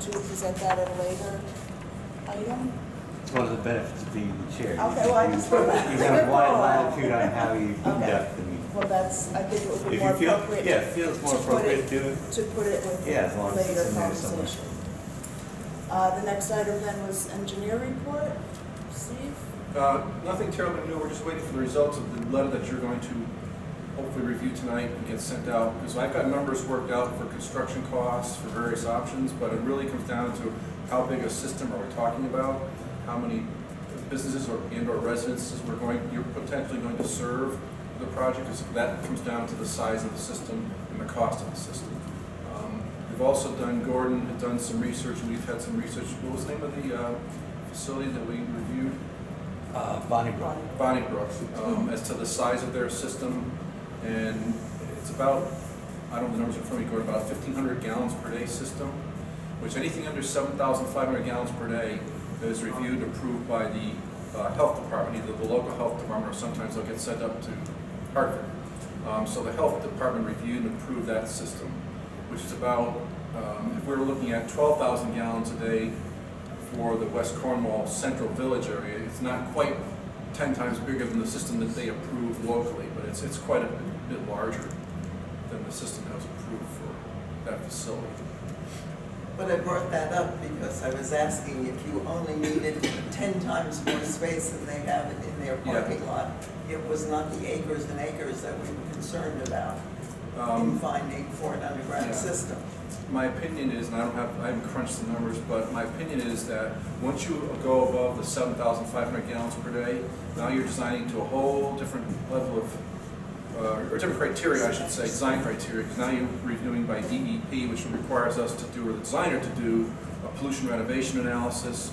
to present that at a later item? It's one of the benefits of being the chair. Okay, well, I just want to. You have wide latitude on how you conduct the meeting. Well, that's, I think it would be If more you feel, appropriate. yeah, it feels more appropriate to do it. To put it with Yeah, as long as it's later in there somewhere. conversation. The next item then was engineer report. Steve? Nothing terribly new, we're just waiting for the results of the letter that you're going to hopefully review tonight and get sent out, because I've got numbers worked out for construction costs for various options, but it really comes down to how big a system are we talking about, how many businesses and/or residences you're potentially going to serve the project, because that comes down to the size of the system and the cost of the system. We've also Gordon had done some research, and we've had some research. What was the name of the facility that we reviewed? Bonnybrook. Bonnybrook, as to the size of their system, and it's about, I don't know the numbers in front of me, Gordon, about 1,500 gallons per day system, which anything under 7,500 gallons per day is reviewed and approved by the health department, either the local health department or sometimes they'll get sent up to Hartford. So the health department reviewed and approved that system, which is about, if we were looking at 12,000 gallons a day for the West Cornwall Central Village area, it's not quite 10 times bigger than the system that they approved locally, but it's quite a bit larger than the system that was approved for that facility. But I brought that up because I was asking if you only needed 10 times more space than they have in their parking lot. It was not the acres and acres that we were concerned about in finding for an underground system. My opinion is, and I haven't crunched the numbers, but my opinion is that once you go above the 7,500 gallons per day, now you're designing to a whole different level of, or different criteria, I should say, design criteria, because now you're reviewing by DEP, which requires us to do, or the designer to do, a pollution renovation analysis,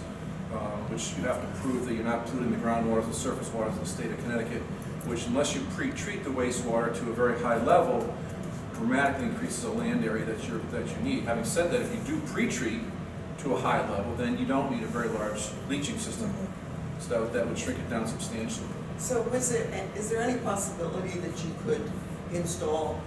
which you have to prove that you're not polluting the groundwaters and surface waters of the state of Connecticut, which unless you pre-treat the wastewater to a very high level, dramatically increases the land area that you need. Having said that, if you do pre-treat to a high level, then you don't need a very large leaching system. So that would shrink it down substantially. So is there any possibility that you could install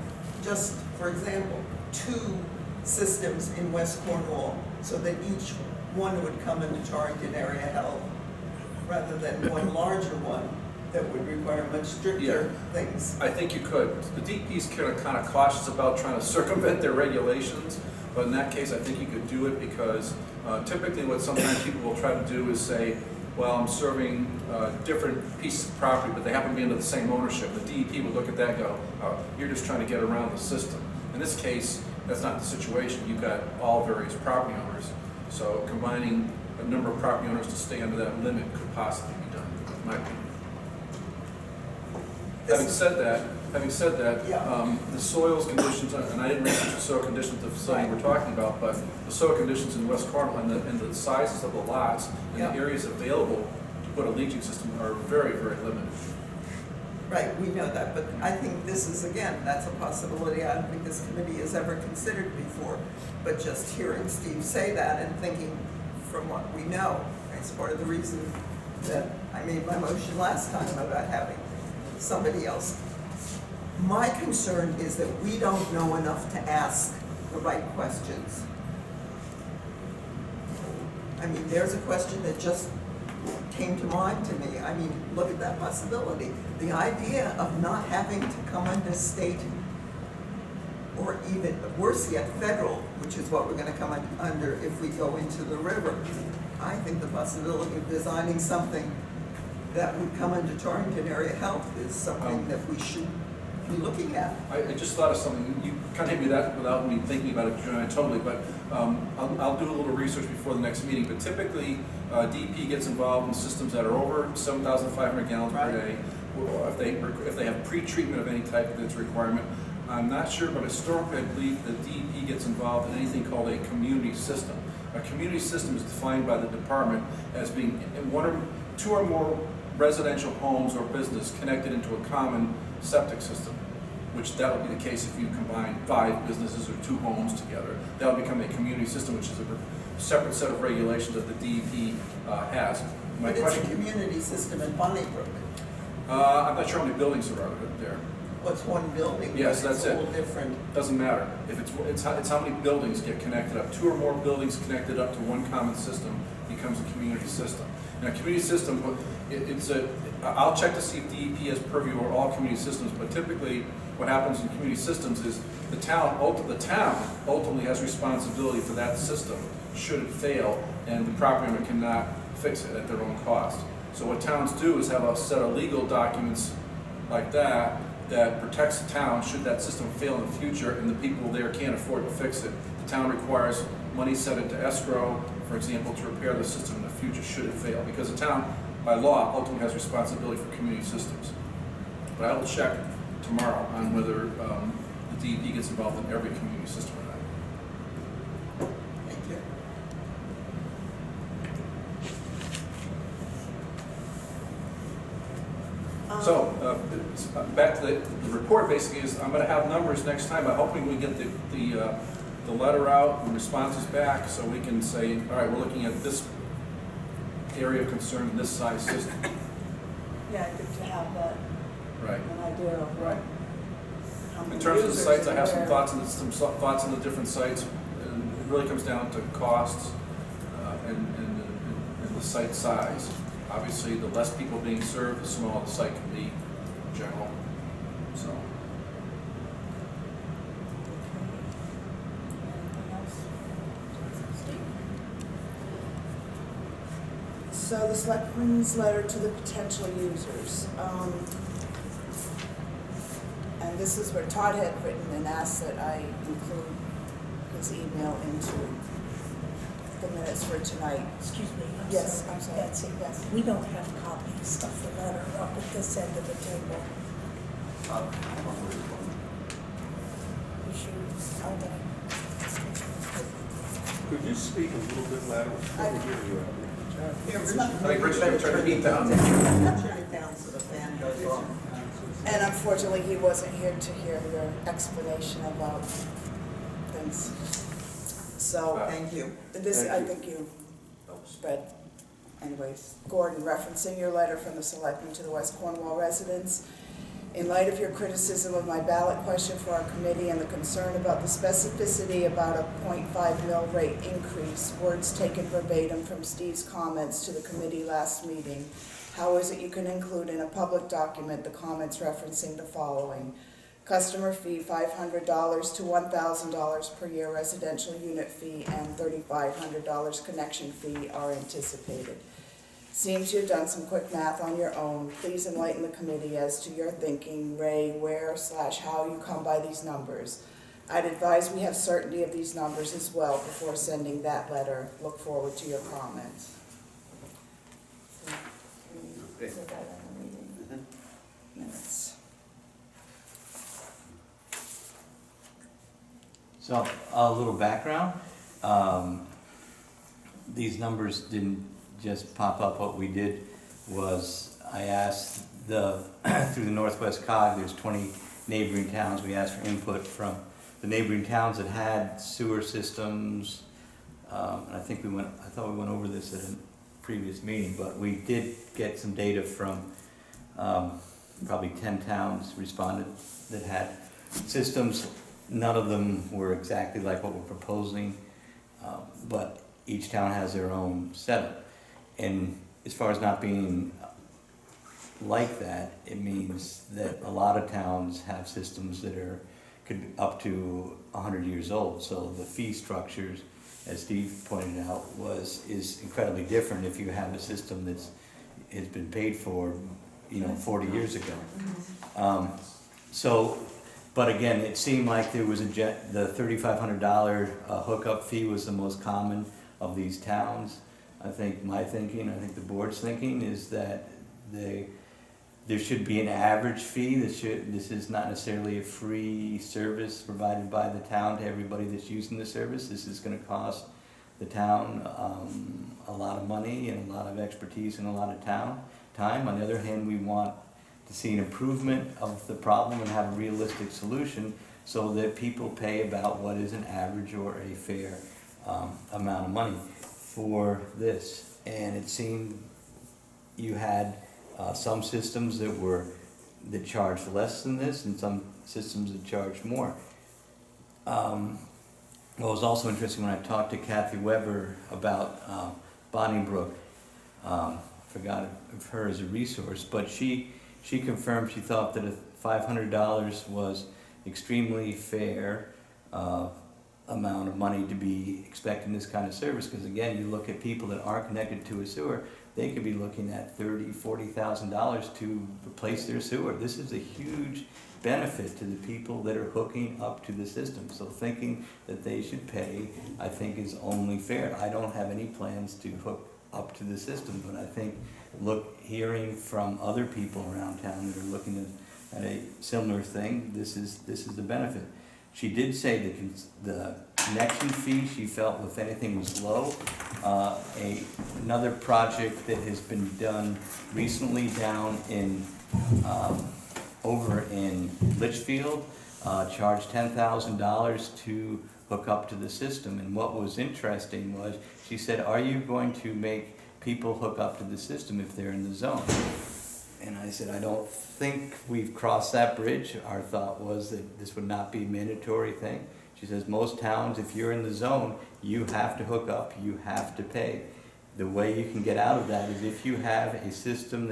just, for example, 2 systems in West Cornwall so that each one would come into Torrington Area Health rather than one larger one that would require much stricter things? I think you could. The DEP's kind of cautious about trying to circumvent their regulations, but in that case, I think you could do it because typically what sometimes people will try to do is say, well, I'm serving different pieces of property, but they happen to be under the same ownership. The DEP would look at that and go, you're just trying to get around the system. In this case, that's not the situation. You've got all various property owners. So combining a number of property owners to stay under that limit could possibly be done, in my opinion. Having said that, the soils conditions, and I didn't research the soil conditions of the facility we're talking about, but the soil conditions in West Cornwall and the sizes of the lots and the areas available to put a leaching system are very, very limited. Right, we know that, but I think this is, again, that's a possibility I don't think this committee has ever considered before. But just hearing Steve say that and thinking from what we know, it's part of the reason that I made my motion last time about having somebody else. My concern is that we don't know enough to ask the right questions. I mean, there's a question that just came to mind to me. I mean, look at that possibility. The idea of not having to come under state or even worse yet, federal, which is what we're going to come under if we go into the river. I think the possibility of designing something that would come under Torrington Area Health is something that we should be looking at. I just thought of something. You kind of hit me that without me thinking about it, Joanna, totally. But I'll do a little research before the next meeting. But typically, DEP gets involved in systems that are over 7,500 gallons per day. If they have pre-treatment of any type of its requirement, I'm not sure, but historically, I believe that DEP gets involved in anything called a community system. A community system is defined by the department as being 2 or more residential homes or business connected into a common septic system, which that would be the case if you combine 5 businesses or 2 homes together. That would become a community system, which is a separate set of regulations that the DEP has. But it's a community system in Bonnybrook. I'm not sure how many buildings there are there. What's one building? Yes, but that's it's it. a whole different. Doesn't matter. If it's how many buildings get connected up. 2 or more buildings connected up to one common system becomes a community system. And a community system, I'll check to see if DEP has purview over all community systems, but typically what happens in community systems is the town ultimately has responsibility for that system should it fail, and the property owner cannot fix it at their own cost. So what towns do is have a set of legal documents like that protects the town should that system fail in the future and the people there can't afford to fix it. The town requires money set into escrow, for example, to repair the system in the future should it fail, because the town, by law, ultimately has responsibility for community systems. But I will check tomorrow on whether the DEP gets involved in every community system or not. Thank you. So, back to the report basically is, I'm gonna have numbers next time, but hoping we get the letter out and responses back, so we can say, all right, we're looking at this area of concern in this size system. Yeah, good to have that, Right. an idea of what. how many In terms of the users sites, I have and where. some thoughts on the different sites, and it really comes down to costs and the site size. Obviously, the less people being served, the smaller the site can be in general, so. Anything else? Steve? So the selectmen's letter to the potential users. And this is where Todd had written and asked that I include his email into the minutes for tonight. Excuse me, I'm Yes, sorry. I'm sorry. Betsy, Yes. we don't have copies of the letter up at this end of the table. We should, okay. Could you speak a little bit louder? I- Couldn't hear you out Yeah, It's Richard, not- I think Richard's gonna try to turn beat down. Turn it down so the fan goes off. And unfortunately, he wasn't here to hear your explanation about things. So, Thank you. this, Thank I you. think you read. Anyways, Gordon, referencing your letter from the selectmen to the West Cornwall residents, in light of your criticism of my ballot question for our committee and the concern about the specificity about a 0.5 mil rate increase, words taken verbatim from Steve's comments to the committee last meeting, how is it you can include in a public document the comments referencing the following? Customer fee $500 to $1,000 per year residential unit fee and $3,500 connection fee are anticipated. Seems you've done some quick math on your own. Please enlighten the committee as to your thinking, Ray, where/how you come by these numbers. I'd advise we have certainty of these numbers as well before sending that letter. Look forward to your comments. So, we put that in the meeting minutes. So, a little background. These numbers didn't just pop up. What we did was I asked through the Northwest COG, there's 20 neighboring towns. We asked for input from the neighboring towns that had sewer systems. And I thought we went over this at a previous meeting, but we did get some data from probably 10 towns responded that had systems. None of them were exactly like what we're proposing, but each town has their own setup. And as far as not being like that, it means that a lot of towns have systems that could up to 100 years old. So the fee structures, as Steve pointed out, is incredibly different if you have a system has been paid for, 40 years ago. But again, it seemed like there was the $3,500 hookup fee was the most common of these towns. I think the board's thinking is that there should be an average fee. This is not necessarily a free service provided by the town to everybody that's using the service. This is going to cost the town a lot of money and a lot of expertise and a lot of time. On the other hand, we want to see an improvement of the problem and have a realistic solution so that people pay about what is an average or a fair amount of money for this. And it seemed you had some systems that were that charge less than this and some systems that charge more. What was also interesting when I talked to Kathy Weber about Bonningbrook, forgot of her as a resource, but she confirmed she thought that $500 was extremely fair amount of money to be expecting this kind of service, because again, you look at people that aren't connected to a sewer, they could be looking at $30,000-$40,000 to replace their sewer. This is a huge benefit to the people that are hooking up to the system. So thinking that they should pay, I think, is only fair. I don't have any plans to hook up to the system, but I think hearing from other people around town that are looking at a similar thing, this is the benefit. She did say the connection fee she felt, if anything, was low. Another project that has been done recently down in over in Litchfield charged $10,000 to hook up to the system. And what was interesting was she said, "Are you going to make people hook up to the system if they're in the zone?" And I said, "I don't think we've crossed that bridge. Our thought was that this would not be a mandatory thing." She says, "Most towns, if you're in the zone, you have to hook up, you have to pay. The way you can get out of that is if you have a system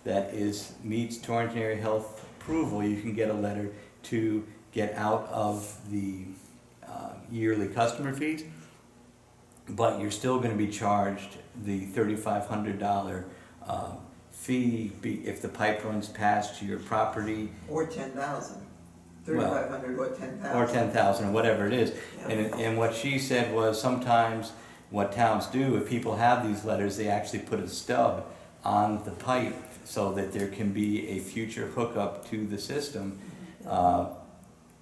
that meets Torrance Area Health approval, you can get a letter to get out of the yearly customer fees, but you're still going to be charged the $3,500 fee if the pipe runs past your property." Or 10,000, 3,500 or 10,000. Or 10,000 or whatever it is. Yeah. And what she said was sometimes what towns do, if people have these letters, they actually put a stub on the pipe so that there can be a future hookup to the system.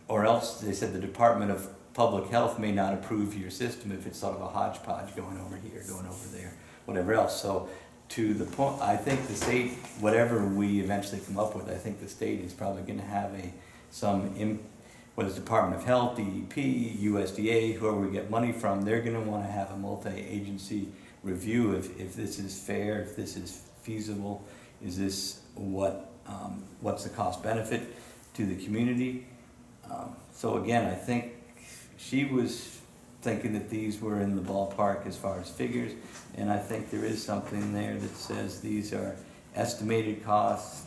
Or else, they said, the Department of Public Health may not approve your system if it's sort of a hodgepodge going over here, going over there, whatever else. So to the point, I think the state, whatever we eventually come up with, I think the state is probably going to have whether it's Department of Health, DEP, USDA, whoever we get money from, they're going to want to have a multi-agency review if this is fair, if this is feasible, is this what's the cost benefit to the community. So again, I think she was thinking that these were in the ballpark as far as figures, and I think there is something there that says these are estimated costs,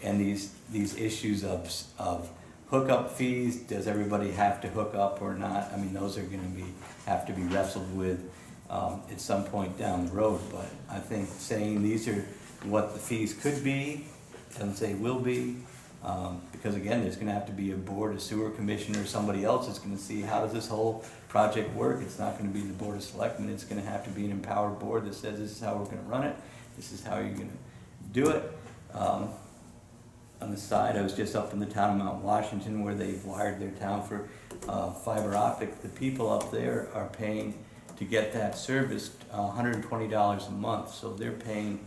and these issues of hookup fees. Does everybody have to hook up or not? I mean, those are going to have to be wrestled with at some point down the road. But I think saying these are what the fees could be, doesn't say will be, because again, there's going to have to be a board, a sewer commissioner, somebody else is going to see how does this whole project work. It's not going to be the Board of Selectmen. It's going to have to be an empowered board that says this is how we're going to run it. This is how you're going to do it. On the side, I was just up in the town of Mount Washington where they've wired their town for fiber optic. The people up there are paying to get that serviced $120 a month. So they're paying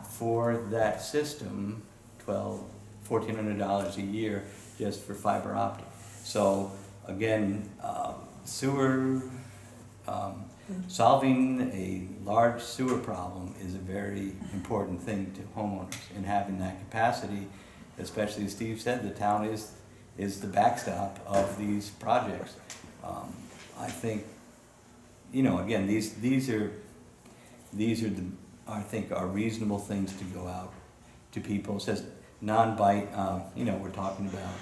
for that system $1,400 a year just for fiber optic. So again, sewer, solving a large sewer problem is a very important thing to homeowners, and having that capacity, especially as Steve said, the town is the backstop of these projects. I think, again, these are I think are reasonable things to go out to people. It says non-bite, we're talking about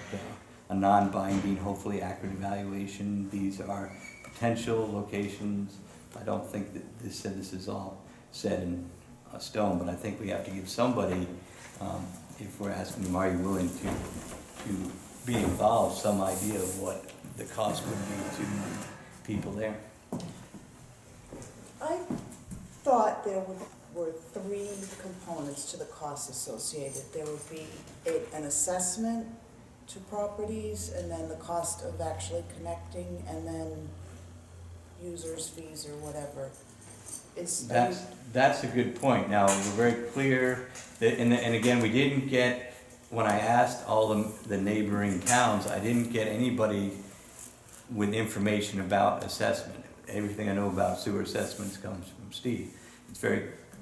a non-binding, hopefully accurate evaluation. These are potential locations. I don't think that this is all set in stone, but I think we have to give somebody, if we're asking them, are you willing to be involved, some idea of what the cost would be to people there. I thought there were three components to the costs associated. There would be an assessment to properties, and then the cost of actually connecting, and then users' fees or whatever. That's a good point. Now, we're very clear that, and again, we didn't get, when I asked all the neighboring towns, I didn't get anybody with information about assessment. Everything I know about sewer assessments comes from Steve.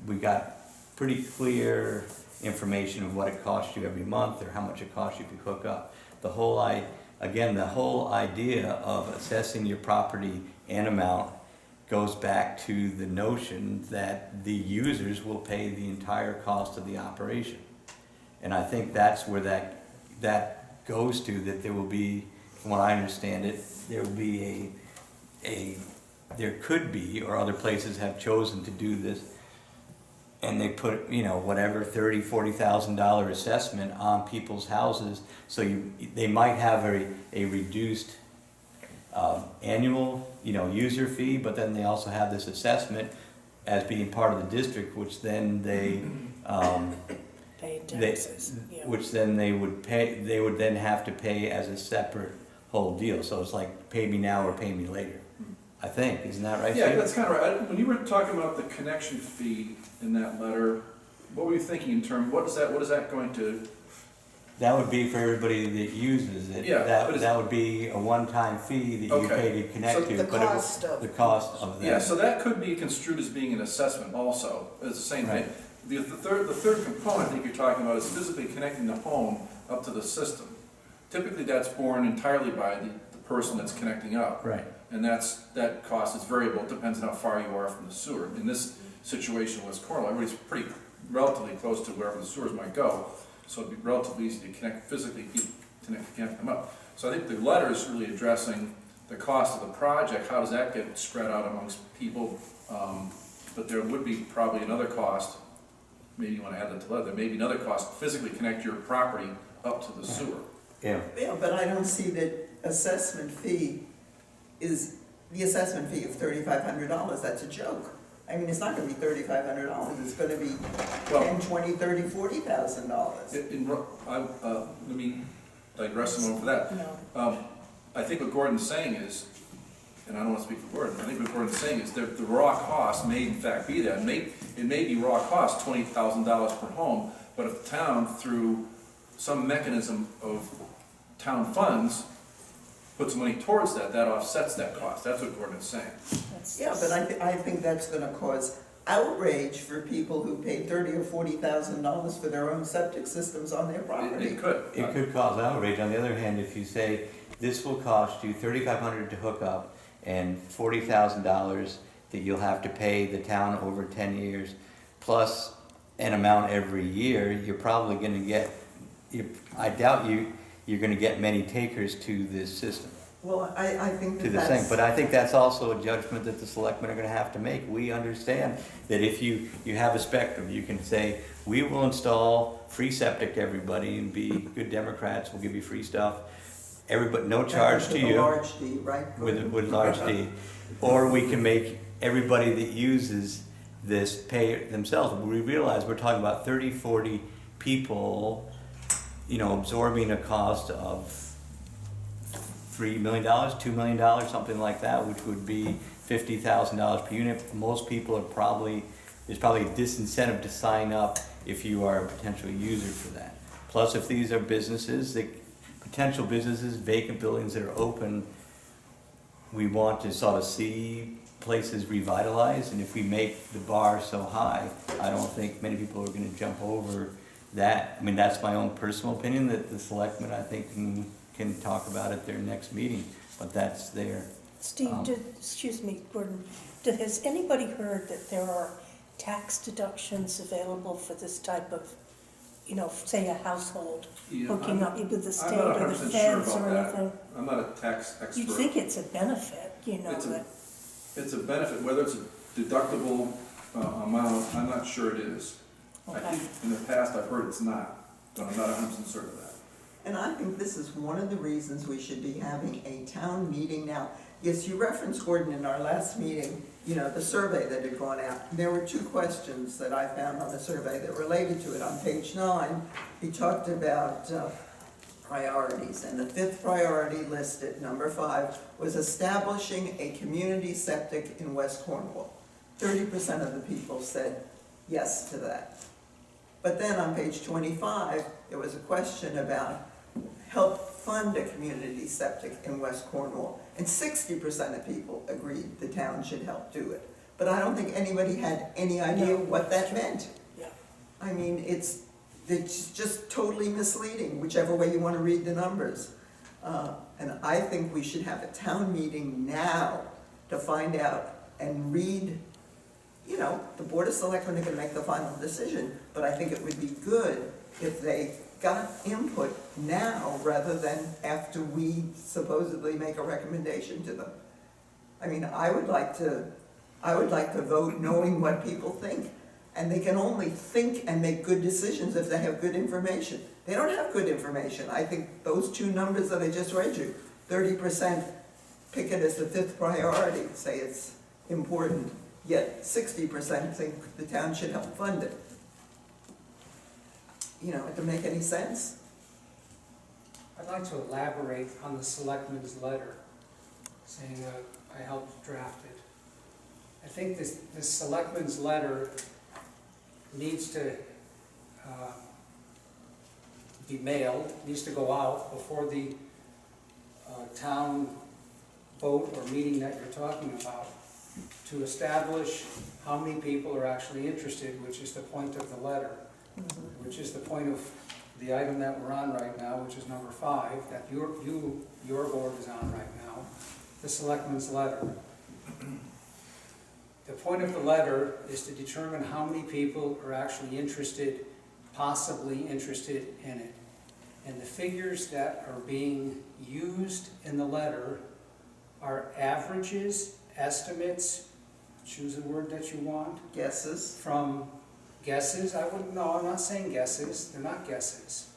We got pretty clear information of what it costs you every month or how much it costs you if you hook up. The whole idea of assessing your property and amount goes back to the notion that the users will pay the entire cost of the operation. And I think that's where that goes to, that there will be, from what I understand it, there will be there could be, or other places have chosen to do this, and they put, whatever, $30,000, $40,000 assessment on people's houses, so they might have a reduced annual, user fee, but then they also have this assessment as being part of the district, which then they, Pay taxes, yeah. which then they would then have to pay as a separate whole deal. So it's like, pay me now or pay me later, I think. Isn't that right, Yeah, Steve? that's kind of right. When you were talking about the connection fee in that letter, what were you thinking in terms, what is that going to? That would be for everybody that uses it. Yeah, but That would be a one-time fee that you Okay. pay to connect So to. the but it was cost of- the cost of that. Yeah, so that could be construed as being an assessment also. It's the same thing. Right. The third component I think you're talking about is physically connecting the home up to the system. Typically, that's borne entirely by the person that's connecting up. Right. And that cost is variable. It depends on how far you are from the sewer. In this situation with Cornwall, everybody's relatively close to wherever the sewers might go. So it'd be relatively easy to physically connect them up. So I think the letter is really addressing the cost of the project. How does that get spread out amongst people? But there would be probably another cost. Maybe you want to add that to the letter. There may be another cost to physically connect your property up to the sewer. Yeah. Yeah, but I don't see that assessment fee is, the assessment fee of $3,500, that's a joke. I mean, it's not gonna be $3,500, it's gonna be Well- $10, $20, $30, $40,000. Let me digress a moment for that. No. I think what Gordon's saying is, and I don't want to speak for Gordon, I think what Gordon's saying is that the raw cost may in fact be that. It may be raw cost, $20,000 per home, but if the town, through some mechanism of town funds, puts money towards that offsets that cost. That's what Gordon is saying. Yeah, but I think that's gonna cause outrage for people who paid $30,000 or $40,000 for their own septic systems on their property. It could. It could cause outrage. On the other hand, if you say, this will cost you $3,500 to hook up and $40,000 that you'll have to pay the town over 10 years, plus an amount every year, you're probably gonna get, I doubt you're gonna get many takers to this system, Well, I think to that this thing. that's. But I think that's also a judgment that the selectmen are gonna have to make. We understand that if you have a spectrum, you can say, we will install free septic to everybody and be good Democrats, we'll give you free stuff. Everybody, no charge to With a you. large D, right? With large D. Or we can make everybody that uses this pay it themselves. We realize we're talking about 30, 40 people, absorbing a cost of $3 million, $2 million, something like that, which would be $50,000 per unit. Most people are there's probably a disincentive to sign up if you are a potential user for that. Plus, if these are potential businesses, vacant buildings that are open, we want to sort of see places revitalized, and if we make the bar so high, I don't think many people are gonna jump over that. I mean, that's my own personal opinion, that the selectmen, I think, can talk about at their next meeting, but that's there. Steve, excuse me, Gordon, has anybody heard that there are tax deductions available for this type of, say a household Yeah, hooking up with the I'm state not or the 100% sure feds about or that. anything? I'm not a tax expert. You'd think it's a benefit, that, It's a benefit, whether it's a deductible amount, I'm not sure it is. I Okay. think in the past I've heard it's not, but I'm not 100% certain of that. And I think this is one of the reasons we should be having a town meeting now. Yes, you referenced, Gordon, in our last meeting, the survey that had gone out. There were 2 questions that I found on the survey that related to it. On page 9, he talked about priorities, and the 5th priority listed, number 5, was establishing a community septic in West Cornwall. 30% of the people said yes to that. But then on page 25, there was a question about help fund a community septic in West Cornwall, and 60% of people agreed the town should help do it. But I don't think anybody had any idea what that meant. yeah. I mean, it's just totally misleading, whichever way you want to read the numbers. And I think we should have a town meeting now to find out and read, you know, the Board of Selectmen are gonna make the final decision, but I think it would be good if they got input now rather than after we supposedly make a recommendation to them. I mean, I would like to vote knowing what people think. And they can only think and make good decisions if they have good information. They don't have good information. I think those two numbers that I just read you, 30% pick it as the fifth priority, say it's important, yet 60% think the town should help fund it. You know, it doesn't make any sense. I'd like to elaborate on the selectmen's letter, saying I helped draft it. I think this selectmen's letter needs to be mailed, needs to go out before the town vote or meeting that you're talking about, to establish how many people are actually interested, which is the point of the letter, which is the point of the item that we're on right now, which is number 5, that your board is on right now, the selectmen's letter. The point of the letter is to determine how many people are actually interested, possibly interested in it. And the figures that are being used in the letter are averages, estimates, choose a word that you want, Guesses. from guesses. I'm not saying guesses, they're not guesses.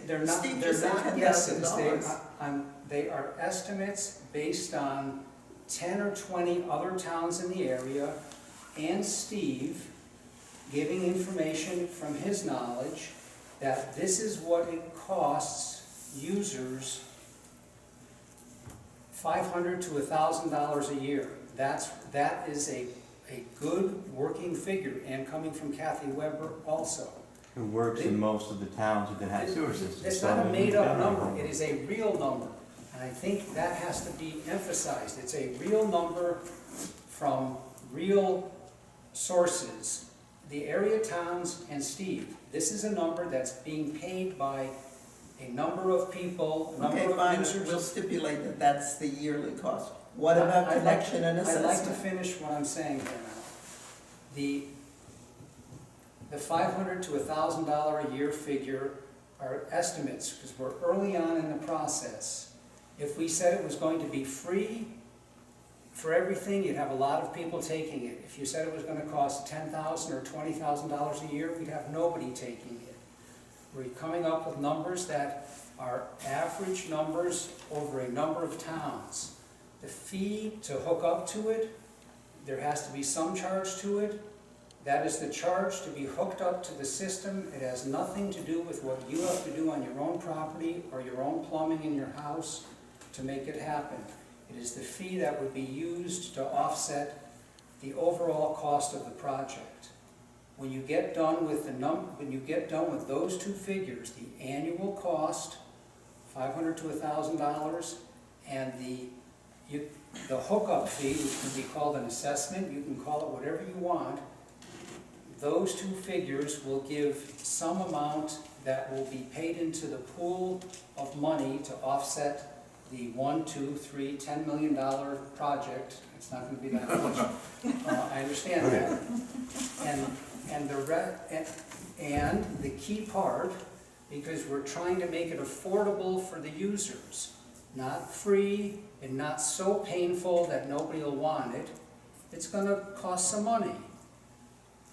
They're not Steve just said guesses. $10,000. They are estimates based on 10 or 20 other towns in the area, and Steve giving information from his knowledge that this is what it costs users $500 to $1,000 a year. That is a good working figure, and coming from Kathy Weber also. It works in most of the towns that have sewer systems. It's not a made-up number, it is a real number. And I think that has to be emphasized. It's a real number from real sources. The area towns and Steve, this is a number that's being paid by a number of people, a number Okay, of fine, users. we'll stipulate that that's the yearly cost. What about collection and assessment? I'd like to finish what I'm saying here now. The $500 to $1,000 a year figure are estimates, because we're early on in the process. If we said it was going to be free for everything, you'd have a lot of people taking it. If you said it was going to cost $10,000 or $20,000 a year, we'd have nobody taking it. We're coming up with numbers that are average numbers over a number of towns. The fee to hook up to it, there has to be some charge to it. That is the charge to be hooked up to the system. It has nothing to do with what you have to do on your own property or your own plumbing in your house to make it happen. It is the fee that would be used to offset the overall cost of the project. When you get done with those two figures, the annual cost, $500 to $1,000, and the hookup fee, which can be called an assessment, you can call it whatever you want, those two figures will give some amount that will be paid into the pool of money to offset the $10 million project. It's not going to be that much. I understand that. And the key part, because we're trying to make it affordable for the users, not free and not so painful that nobody will want it, it's going to cost some money.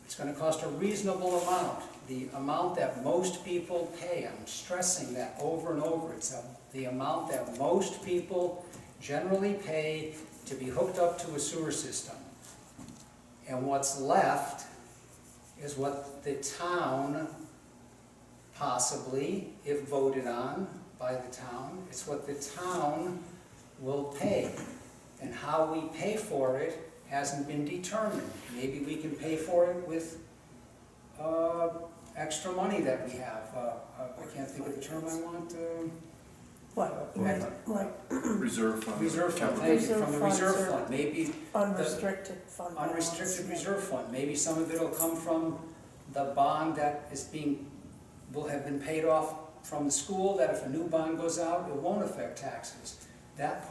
It's going to cost a reasonable amount, the amount that most people pay. I'm stressing that over and over. It's the amount that most people generally pay to be hooked up to a sewer system. And what's left is what the town, possibly, if voted on by the town, it's what the town will pay. And how we pay for it hasn't been determined. Maybe we can pay for it with extra money that we have. I can't think of the term I want. What? Reserve fund. Reserve fund, Capital. thank you, from the reserve Reserve fund, maybe Unrestricted fund balance. unrestricted reserve fund. Maybe some of it will come from the bond that will have been paid off from the school, that if a new bond goes out, it won't affect taxes. That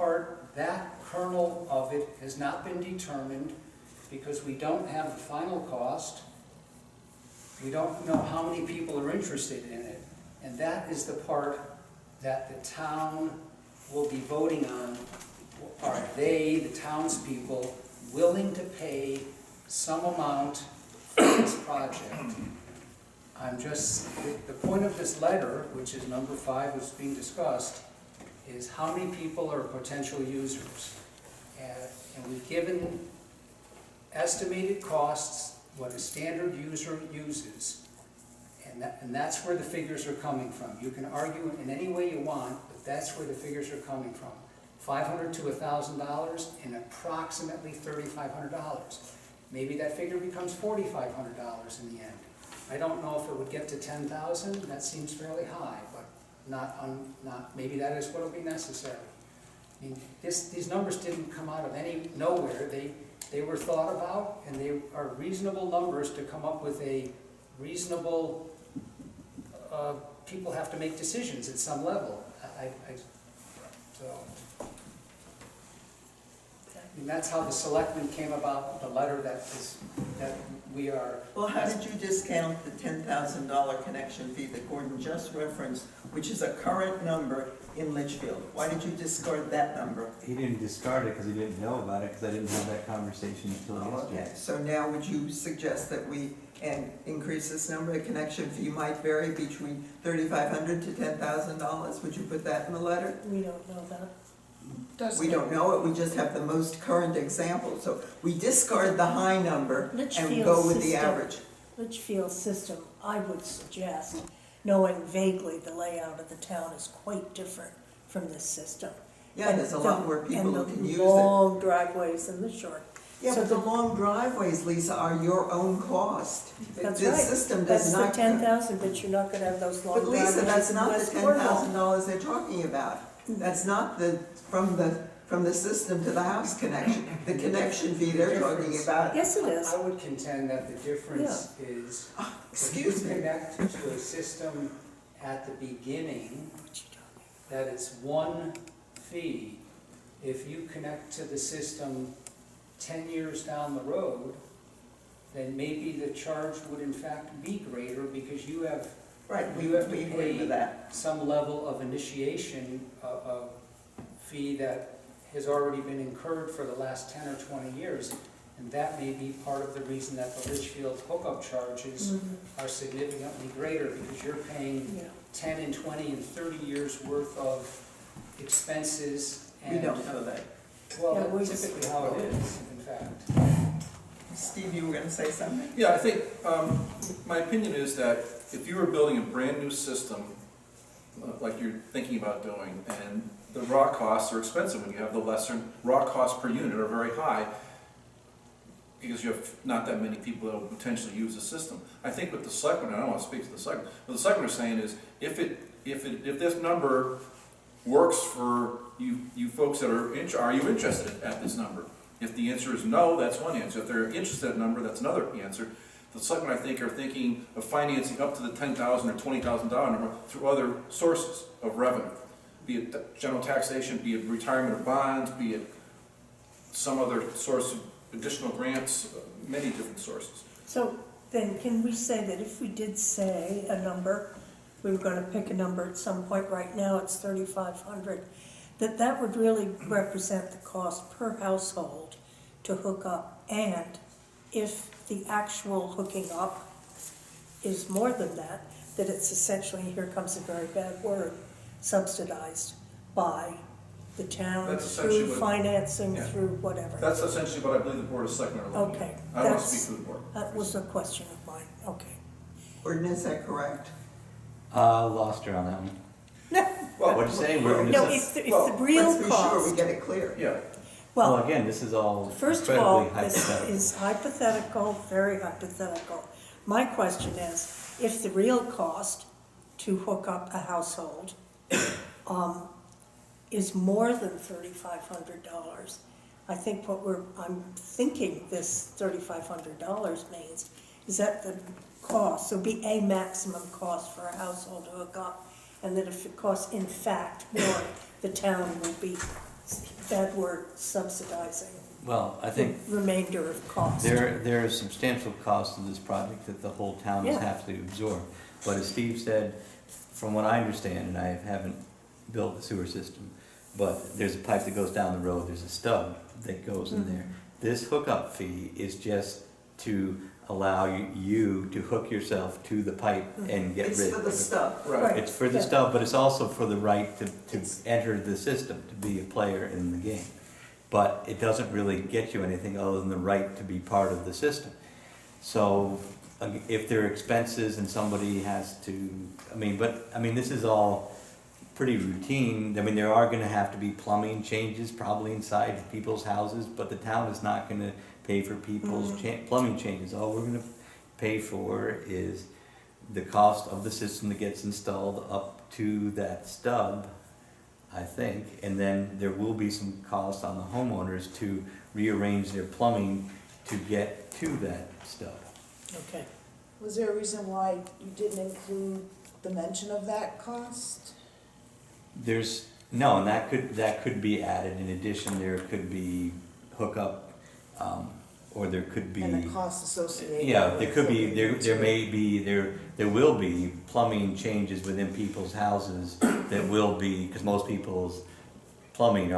kernel of it has not been determined because we don't have the final cost. We don't know how many people are interested in it. And that is the part that the town will be voting on. Are they, the townspeople, willing to pay some amount for this project? The point of this letter, which is number 5, was being discussed, is how many people are potential users. And we've given estimated costs, what a standard user uses. And that's where the figures are coming from. You can argue in any way you want, but that's where the figures are coming from. $500 to $1,000 and approximately $3,500. Maybe that figure becomes $4,500 in the end. I don't know if it would get to 10,000. That seems fairly high, but not. Maybe that is what will be necessary. I mean, these numbers didn't come out of nowhere. They were thought about, and they are reasonable numbers to come up with a reasonable. People have to make decisions at some level. And that's how the selectmen came about the letter that we are. Well, how did you discount the $10,000 connection fee that Gordon just referenced, which is a current number in Litchfield? Why did you discard that number? He didn't discard it because he didn't know about it, because I didn't have that conversation until yesterday. Okay, so now would you suggest that we increase this number? The connection fee might vary between $3,500 to $10,000. Would you put that in the letter? We don't know that. We don't know it, we just have the most current example. So we discard the high number and Litchfield go with the system. average. Litchfield system, I would suggest, knowing vaguely the layout of the town is quite different from this system. Yeah, there's a lot more people who can use it. And the long driveways and the short. Yeah, So but the long driveways, Lisa, are your own cost. That's The right. system does not. That's the 10,000, but you're not gonna have those long But driveways. Lisa, that's not the in West Cornwall. $10,000 they're talking about. That's not from the system to the house connection. The connection fee they're talking about. Yes, it is. I would contend that the difference is, Excuse if you me. connect to a system at the beginning, that it's one fee. If you connect to the system 10 years down the road, then maybe the charge would in fact be greater because you have Right, we You have to agree pay with that. some level of initiation, a fee that has already been incurred for the last 10 or 20 years. And that may be part of the reason that the Litchfield hookup charges are significantly greater, because you're paying Yeah. 10 and 20 and 30 years worth of expenses. We And don't know that. well, Yeah, we that's just- typically how it is, in fact. Steve, you were gonna say something? Yeah, I think, my opinion is that if you were building a brand-new system, like you're thinking about doing, and the raw costs are expensive when you have the lesser, raw costs per unit are very high, because you have not that many people that will potentially use the system. I think what the selectmen, I don't want to speak to the selectmen, what the selectmen are saying is, if this number works for you folks that are you interested at this number? If the answer is no, that's one answer. If they're interested in that number, that's another answer. The selectmen, I think, are thinking of financing up to the $10,000 or $20,000 number through other sources of revenue, be it general taxation, be it retirement of bonds, be it some other source of additional grants, many different sources. So then can we say that if we did say a number, we were gonna pick a number at some point, right now it's 3,500, that would really represent the cost per household to hook up, and if the actual hooking up is more than that it's essentially, here comes a very bad word, subsidized by the town That's essentially through what- financing, yeah. through whatever. That's essentially what I believe the Board of Selectmen are looking Okay, at. I don't want to that's- speak for the board. That was a question of mine, okay. Gordon, is that correct? Lost her on that one. Well, What'd you say? We're gonna No, just- if the real Let's be sure we cost, get it clear. Yeah, Well, well, again, this is all first of all, incredibly this hypothetical. is hypothetical, very hypothetical. My question is, if the real cost to hook up a household is more than $3,500, I think I'm thinking this $3,500 means Is that the cost? So be a maximum cost for a household to hook up, and that if it costs in fact more, the town will be, that word, subsidizing Well, I the think remainder of cost. there are substantial costs to this project that the whole town will Yeah. have to absorb. But as Steve said, from what I understand, and I haven't built the sewer system, but there's a pipe that goes down the road, there's a stub that goes in there. This hookup fee is just to allow you to hook yourself to the pipe and get It's rid for of the it. stuff. Right. It's for the Yeah. stub, but it's also for the right to It's- enter the system, to be a player in the game. But it doesn't really get you anything other than the right to be part of the system. So if there are expenses and somebody has to, this is all pretty routine. I mean, there are gonna have to be plumbing changes probably inside people's houses, but the town is not gonna pay for people's plumbing changes. All we're gonna pay for is the cost of the system that gets installed up to that stub, I think, and then there will be some cost on the homeowners to rearrange their plumbing to get to that stub. Okay. Was there a reason why you didn't include the mention of that cost? No, and that could be added. In addition, there could be hookup, or there could be. And the cost associated? Yeah, with there could be, hooking there will be plumbing changes within people's houses that will be, because most people's plumbing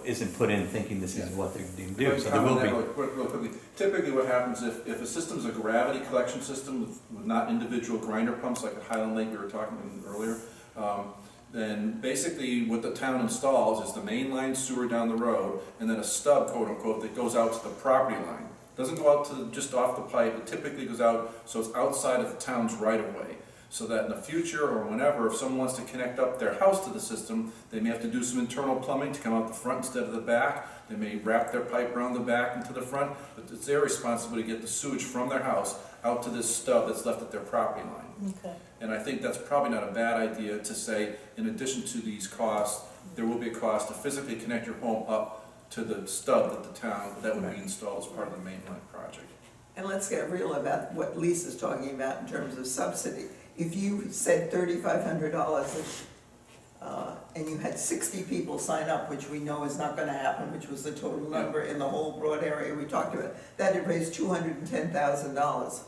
isn't put in thinking this is what they're going to do, so there will be. Real quickly. Typically what happens if a system's a gravity collection system with not individual grinder pumps like at Highland Lake we were talking about earlier, then basically what the town installs is the mainline sewer down the road and then a stub, quote unquote, that goes out to the property line. Doesn't go out to just off the pipe, it typically goes out, so it's outside of the town's right of way. So that in the future or whenever, if someone wants to connect up their house to the system, they may have to do some internal plumbing to come out the front instead of the back. They may wrap their pipe around the back and to the front, but it's their responsibility to get the sewage from their house out to this stub that's left at their property line. Okay. And I think that's probably not a bad idea to say, in addition to these costs, there will be a cost to physically connect your home up to the stub that the town, that would be installed as part of the mainline project. And let's get real about what Lisa's talking about in terms of subsidy. If you said $3,500 and you had 60 people sign up, which we know is not gonna happen, which was the total number in the whole broad area we talked about, that'd raise $210,000,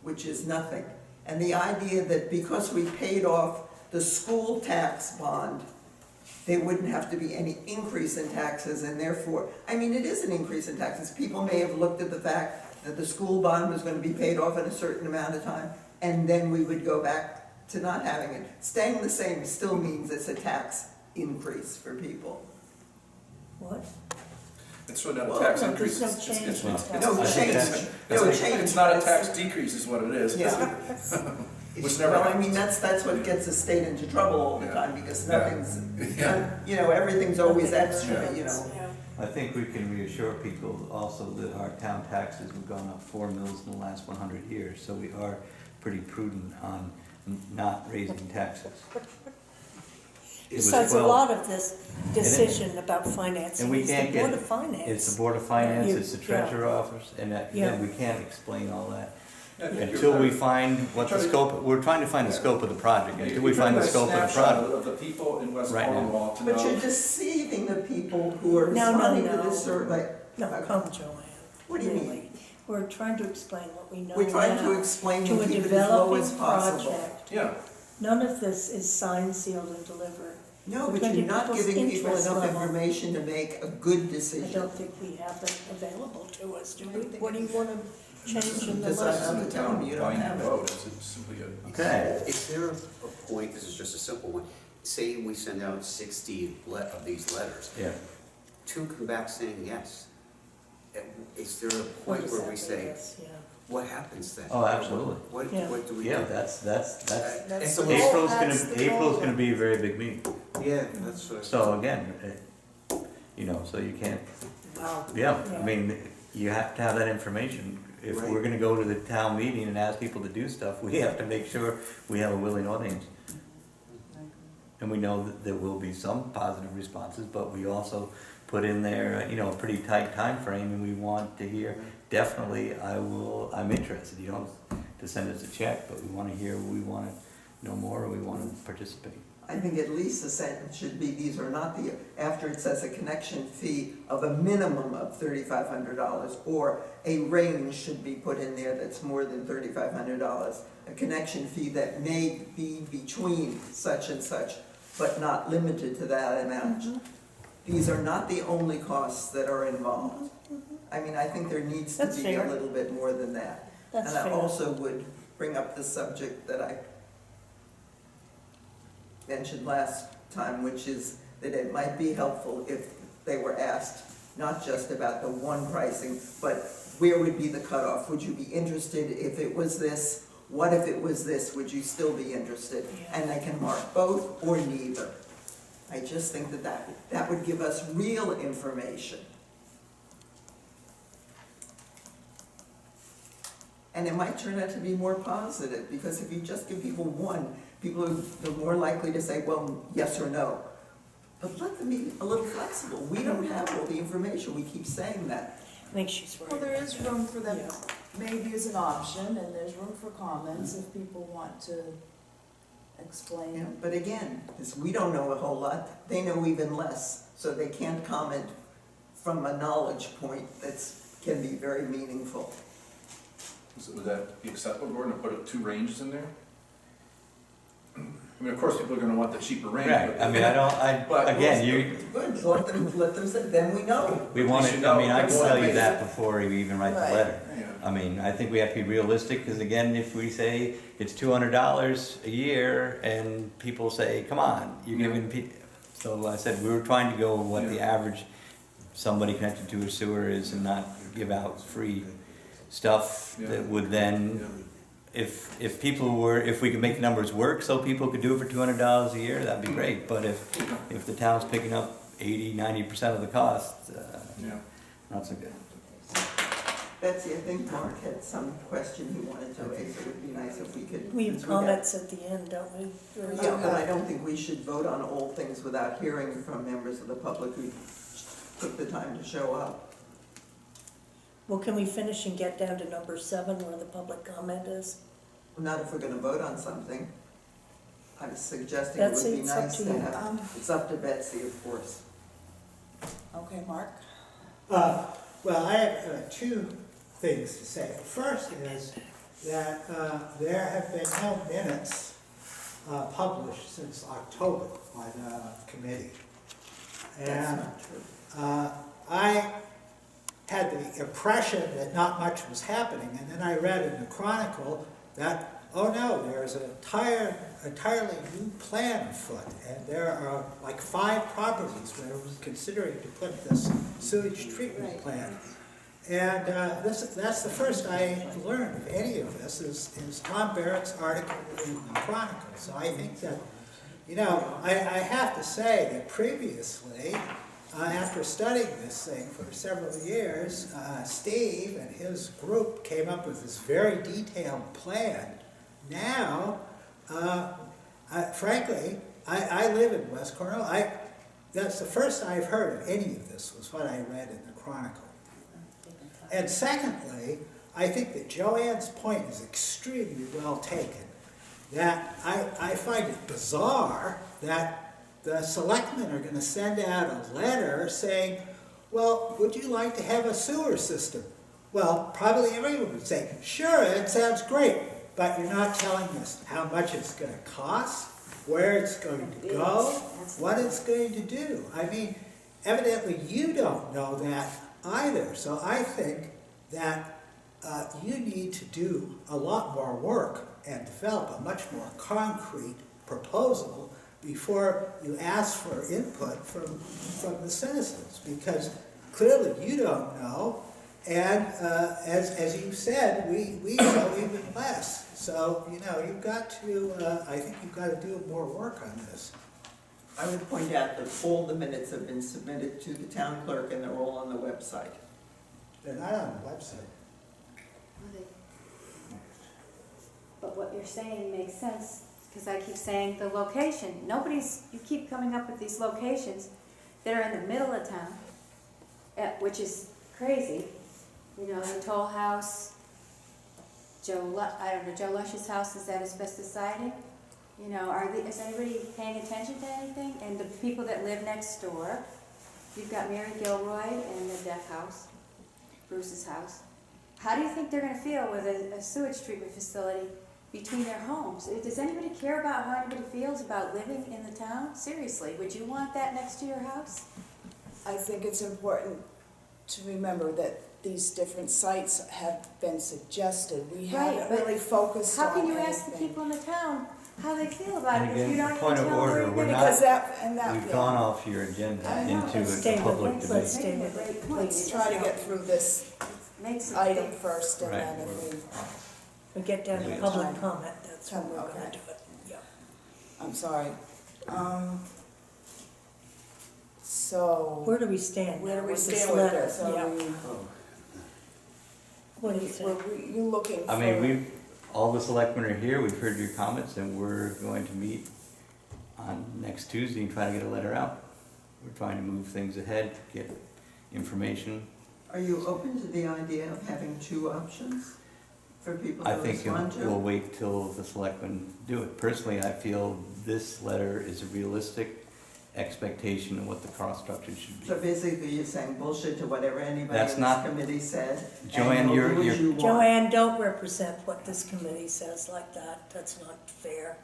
which is nothing. And the idea that because we paid off the school tax bond, there wouldn't have to be any increase in taxes, and therefore, it is an increase in taxes. People may have looked at the fact that the school bond was gonna be paid off in a certain amount of time, and then we would go back to not having it. Staying the same still means it's a tax increase for people. What? It's really not Well, a tax no, increase. there's no it's- change it's- in it's- tax. No I think change, that's- no It's change. it's not a but tax it's- decrease is what it is. Yeah. Which never Well, happens. that's what gets the state into trouble all the Yeah. time, because Yeah. nothing's, Yeah. everything's always Nothing extra, happens, yeah. I think we can reassure people also that our town taxes have gone up 4 mils in the last 100 years, so we are pretty prudent on not raising taxes. It was Besides, a 12 lot of this decision about financing And we is the can't Board get, of Finance. it's the Board of Finance, You- it's the yeah. Treasurer Office, and Yeah. we can't explain all that. Yeah, I think you're Until we right. find what the Try to- scope, we're trying to find the Yeah. scope of the project, Yeah, until you're we find the trying to scope of the snapshot project. of the people in West Right now. Cornwall to but you're know. deceiving the people who are No, no, responding to no. this survey. No, come, Joanne. What do you mean? Really. We're trying to explain what we know We're trying now to explain to and a keep it as low as developing possible. project. Yeah, None of this is signed, sealed, and delivered. No, We're but trying you're to not people's giving people interest enough level. information to make a good I decision. don't think we have it available to us, do we? What do you want to change in the Because list? I'm the telling town you, you don't buying have the it. road, it's simply a. Okay. Is there a point, this is just a simple one, say we send out 60 of these letters, Yeah. 2 come back saying yes. Is there a What point does where that we mean? say, Yes, yeah. what happens then? Oh, absolutely. Yeah. What do we do? Yeah, that's, That's It's the a- goal, April's that's the April's goal. gonna be a very big meeting. Yeah, that's what. So again, so you can't, Wow. yeah, Yeah. I mean, you have to have that information. If we're Right. gonna go to the town meeting and ask people to do stuff, we have to make sure we have a willing audience. And we know that there will be some positive responses, but we also put in there, you know, a pretty tight time frame, and we want to hear, definitely, I'm interested. You don't have to send us a check, but we want to hear, we want to know more, or we want to participate. I think at least the sentence should be, these are not the, after it says a connection fee of a minimum of $3,500, or a range should be put in there that's more than $3,500. A connection fee that may be between such and such, but not limited to that amount. These are not the only costs that are involved. I mean, I think there needs to That's be fair. a little bit more than that. That's And I fair. also would bring up the subject that I mentioned last time, which is that it might be helpful if they were asked not just about the one pricing, but where would be the cutoff? Would you be interested if it was this? What if it was this? Would you still be interested? Yeah. And they can mark both or neither. I just think that would give us real information. And it might turn out to be more positive, because if you just give people one, people are more likely to say, well, yes or no. But let them be a little flexible. We don't have all the information. We keep saying that. I think she's right. Well, there is room for them, Yeah. maybe as an option, and there's room for comments if people want to Yeah, explain. but again, because we don't know a whole lot, they know even less, so they can't comment from a knowledge point that's, can be very meaningful. Would that be acceptable, Gordon, to put two ranges in there? I mean, of course, people are gonna want the cheaper range. Right, but- I mean, But- again, Good, let them say, then we know. we want should it, I mean, know. I can That's tell what you makes that it- before we even write the Right. letter. Yeah. I mean, I think we have to be realistic, because again, if we say it's $200 a year, and people say, come on, you're giving people, so I said, we were trying to go with what the Yeah. average somebody connected to a sewer is, and not give out free stuff Yeah. that would then, Yeah. if people were, if we could make the numbers work so people could do it for $200 a year, that'd be great, but if the town's picking up 80-90% of the cost, Yeah. not so good. Betsy, I think Mark had some question he wanted to raise. It would be nice if we could. We have since we got- comments at the end, don't we? Yeah, but I don't think we should vote on all things without hearing from members of the public who took the time to show up. Well, can we finish and get down to number 7 where the public comment is? Not if we're gonna vote on something. I was suggesting it would Betsy, be it's up nice to to you. have, it's up to Betsy, of course. Okay, Mark? Well, I have two things to say. First is that there have been no minutes published since October by the committee. That's And not true. I had the impression that not much was happening, and then I read in the Chronicle that, oh no, there's an entirely new plan afoot, and there are like 5 properties where we're considering to put this sewage treatment plant. And that's the first I learned of any of this is Tom Barrett's article in the Chronicle. So I think that, you know, I have to say that previously, after studying this thing for several years, Steve and his group came up with this very detailed plan. Now, frankly, I live in West Cornwall. That's the first I've heard of any of this, was what I read in the Chronicle. And secondly, I think that Joanne's point is extremely well taken. That I find it bizarre that the selectmen are going to send out a letter saying, well, would you like to have a sewer system? Well, probably everyone would say, sure, that sounds great, but you're not telling us how much it's going to cost, where it's going to go, what it's going to do. I mean, evidently you don't know that either. So I think that you need to do a lot more work and develop a much more concrete proposal before you ask for input from the citizens, because clearly you don't know, and as you said, we know even less. So, you know, you've got to, I think you've got to do more work on this. I would point out that all the minutes have been submitted to the town clerk and they're all on the website. They're not on the website. But what you're saying makes sense, because I keep saying the location. You keep coming up with these locations that are in the middle of town, which is crazy. You know, the Toll House, I don't know, Joe Lush's house, is that asbestos siding? You know, is anybody paying attention to anything? And the people that live next door, you've got Mary Gilroy and the deck house, Bruce's house. How do you think they're gonna feel with a sewage treatment facility between their homes? Does anybody care about how anybody feels about living in the town? Seriously, would you want that next to your house? I think it's important to remember that these different sites have been suggested. We Right, haven't but really focused on How can you ask the anything. people in the town how they feel about And it if you again, don't even point of tell them where order, you're we're gonna not- go? We've gone off your agenda I know. into Let's stay a with public it. debate. Let's stay with it, Great point. Let's try to get through this Makes it item think. first, and Right. then if we, We get down to Yeah. public comment, that's when we're Okay. gonna do it, yeah. I'm sorry. So, Where do we stand where now do we with this stand with letter? this? Are Yeah. we, What do you think? were you looking for? I mean, all the selectmen are here, we've heard your comments, and we're going to meet on next Tuesday and try to get a letter out. We're trying to move things ahead, get information. Are you open to the idea of having two options for people I to think respond we'll to? wait till the selectmen do it. Personally, I feel this letter is a realistic expectation of what the cost structure should be. So basically, you're saying bullshit to whatever anybody That's in this not- committee said? Joanne, and you're- you'll do as you're- you want. Joanne, don't represent what this committee says like that, that's not fair.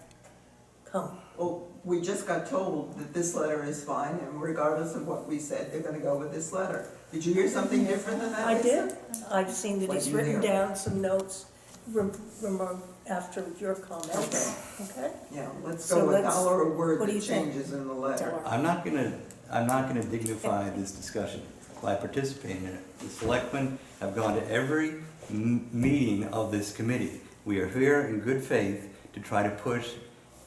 Come, Well, we just got told that this letter is fine, and regardless of what we said, they're gonna go with this letter. Did you hear something different than that? I Lisa? did, I've seen that What he's you written hear? down some notes after your comments, okay? Yeah, let's So go with let's- dollar a word what do that you think? changes in the letter. I'm not gonna dignify this discussion by participating in it. The selectmen have gone to every meeting of this committee. We are here in good faith to try to push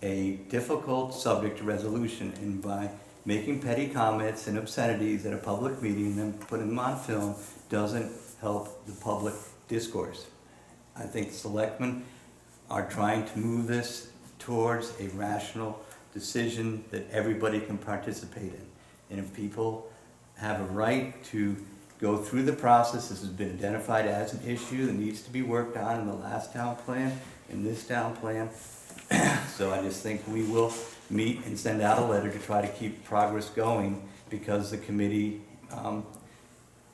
a difficult subject to resolution, and by making petty comments and obscenities at a public meeting and then putting them on film doesn't help the public discourse. I think the selectmen are trying to move this towards a rational decision that everybody can participate in. And if people have a right to go through the process, this has been identified as an issue that needs to be worked on in the last town plan, in this town plan. So I just think we will meet and send out a letter to try to keep progress going, because the committee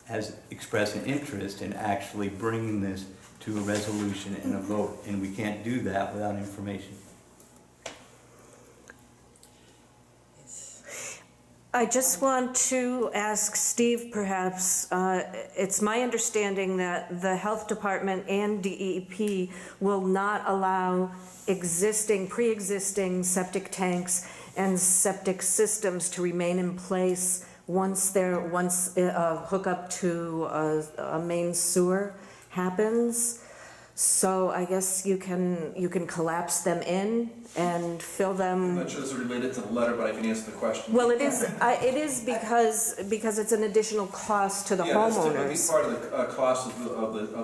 has expressed an interest in actually bringing this to a resolution and a vote, and we can't do that without information. I just want to ask Steve, perhaps, it's my understanding that the Health Department and DEP will not allow pre-existing septic tanks and septic systems to remain in place once hookup to a main sewer happens. So I guess you can collapse them in and fill I'm them. not sure this is related to the letter, but I can answer the question. Well, it is because it's an additional cost to the Yeah, that's typically homeowners. part of the cost of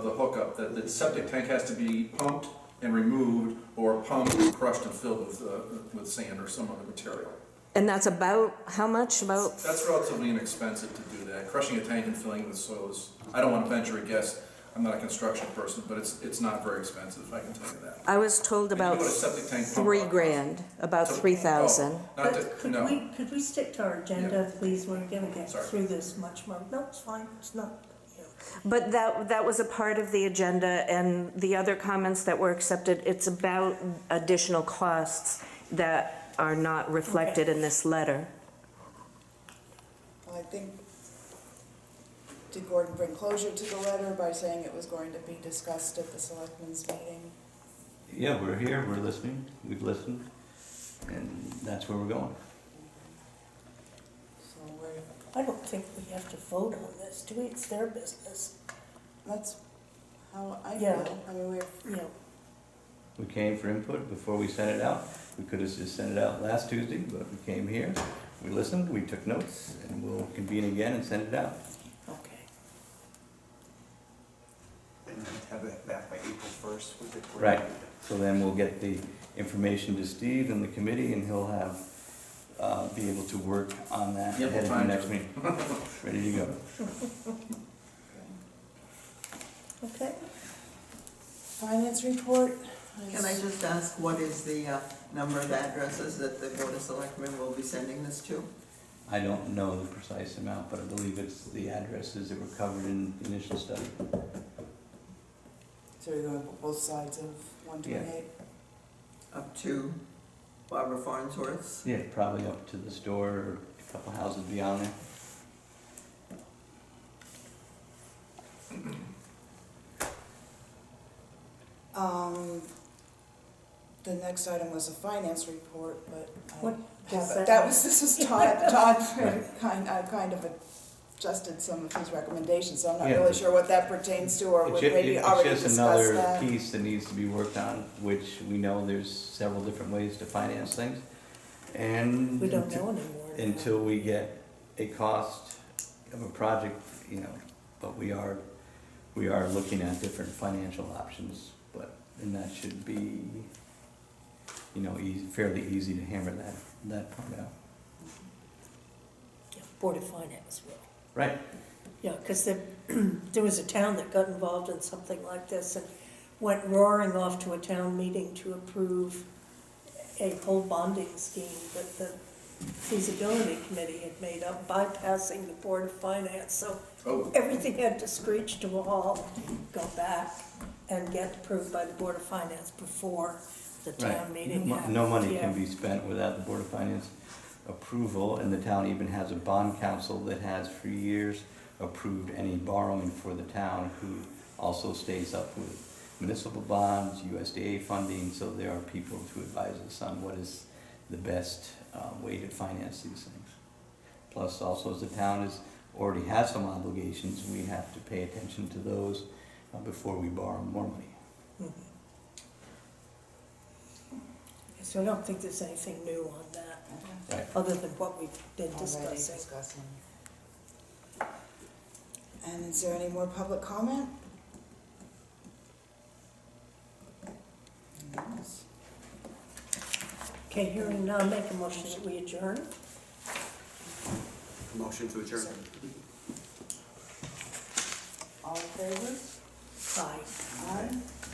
the hookup, that the septic tank has to be pumped and removed, or pumped, crushed, and filled with sand or some other material. And that's about, how much? About, That's relatively inexpensive to do that. Crushing a tank and filling it with soil is, I don't want to venture a guess, I'm not a construction person, but it's not very expensive, I can tell you that. I was told You know about what a septic tank pump $3,000, about So- 3,000. Oh, not But to, could no. could we stick to our agenda, please, we're gonna get Sorry. through this much more, no, it's fine, it's not, you know. But that was a part of the agenda, and the other comments that were accepted, it's about additional costs that are not reflected in this letter. Well, I think, did Gordon bring closure to the letter by saying it was going to be discussed at the selectmen's meeting? Yeah, we're here, we're listening, we've listened, and that's where we're going. So we're, I don't think we have to vote on this, do we? It's their business, that's how I Yeah. feel. I mean, you know. We came for input before we sent it out. We could have just sent it out last Tuesday, but we came here, we listened, we took notes, and we'll convene again and send it out. Okay. And have that back by April 1st with the. Right. So then we'll get the information to Steve and the committee, and he'll have be able to work on that Yep, ahead of the fine. next meeting. Ready to go. Okay, Finance report? Can I just ask, what is the number of addresses that the Board of Selectmen will be sending this to? I don't know the precise amount, but I believe it's the addresses that were covered in the initial study. So you're going to put both sides of 128? Up to Barbara Farnsworth's? Yeah, probably up to the store or a couple houses beyond there. The next item was a finance report, but What I does haven't, that this was Todd, kind of adjusted some of his recommendations, so I'm not Yeah. really sure what that pertains to, or we maybe already It's just discussed another that. piece that needs to be worked on, which we know there's several different ways to finance things. And we don't know anymore. now. until we get a cost of a project, you know, but we are looking at different financial options, and that should be, you know, fairly easy to hammer that part out. Yeah, Board of Finance will. Right. Yeah, because there was a town that got involved in something like this and went roaring off to a town meeting to approve a whole bonding scheme that the feasibility committee had made up, bypassing the Board of Finance. So Oh, everything had to screech to a halt, go back and get approved by the Board of Finance before the town meeting happened. No money can Yeah. be spent without the Board of Finance approval, and the town even has a bond council that has for years approved any borrowing for the town, who also stays up with municipal bonds, USDA funding, so there are people to advise us on what is the best way to finance these things. Plus, also, as the town already has some obligations, we have to pay attention to those before we borrow more money. So I don't think there's anything new on that, Right. other than what we've been Already discussing. discussing. And is there any more public comment? Yes. Okay, hearing none, make a motion that we adjourn. Motion to adjourn. All in favor? Aye. Aye.